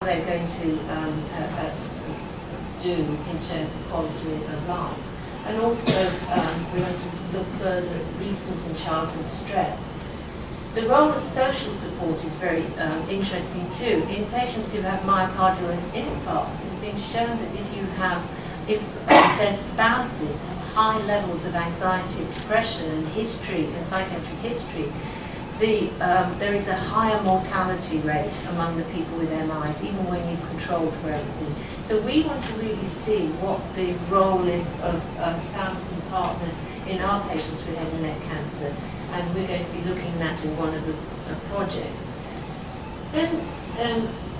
they're going to do in terms of quality of life. And also, we want to look further at recent and childhood stress. The role of social support is very interesting too. In patients who have myocardial infarcts, it's been shown that if their spouses have high levels of anxiety, depression, and history, and psychiatric history, there is a higher mortality rate among the people with MIs, even when you've controlled for everything. So we want to really see what the role is of spouses and partners in our patients with head and neck cancer, and we're going to be looking at that in one of the projects. Then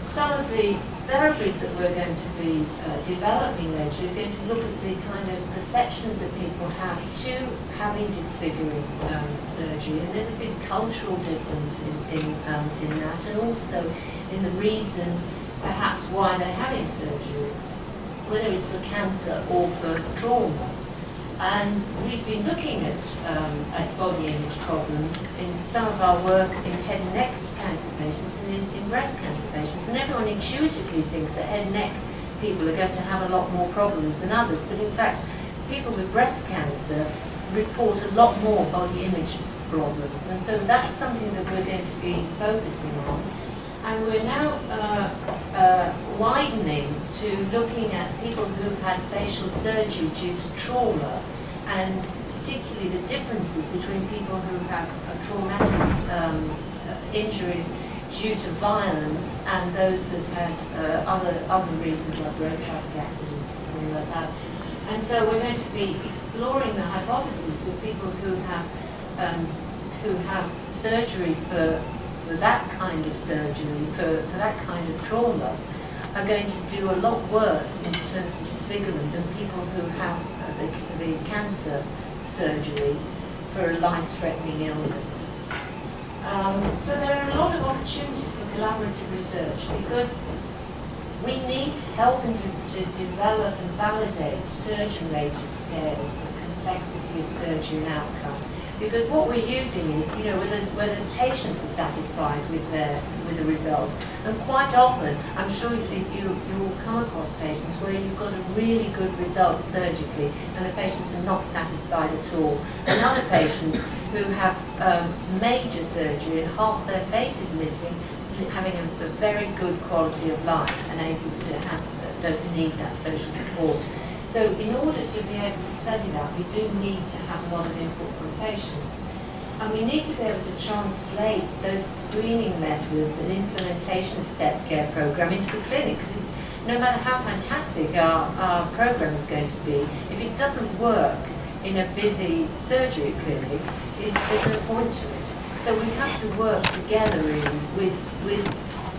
some of the therapies that we're going to be developing later is going to look at the kind of perceptions that people have to having disfiguring surgery, and there's a big cultural difference in that, and also in the reason perhaps why they're having surgery, whether it's for cancer or for trauma. And we've been looking at body image problems in some of our work in head and neck cancer patients and in breast cancer patients. And everyone intuitively thinks that head and neck people are going to have a lot more problems than others. But in fact, people with breast cancer report a lot more body image problems. And so that's something that we're going to be focusing on. And we're now widening to looking at people who've had facial surgery due to trauma, and particularly the differences between people who have traumatic injuries due to violence and those that had other reasons like road traffic accidents or something like that. And so we're going to be exploring the hypothesis that people who have surgery for that kind of surgery, for that kind of trauma, are going to do a lot worse in terms of disfigurement than people who have the cancer surgery for a life-threatening illness. So there are a lot of opportunities for collaborative research, because we need help to develop and validate surgeon-rated scales of complexity of surgery and outcome. Because what we're using is, whether patients are satisfied with the result. And quite often, I'm sure you will come across patients where you've got a really good result surgically and the patients are not satisfied at all. And other patients who have major surgery and half their face is missing, having a very good quality of life and able to don't need that social support. So in order to be able to study that, we do need to have a lot of input from patients. And we need to be able to translate those screening methods and implementation of step care program into the clinic, because no matter how fantastic our program is going to be, if it doesn't work in a busy surgery clinic, there's no point to it. So we have to work together really with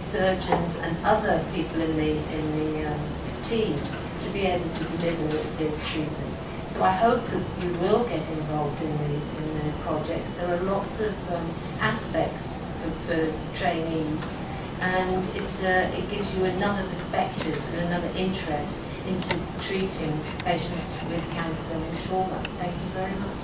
surgeons and other people in the team to be able to deliver the treatment. So I hope that you will get involved in the projects. There are lots of aspects for trainees, and it gives you another perspective and another interest into treating patients with cancer and trauma. Thank you very much.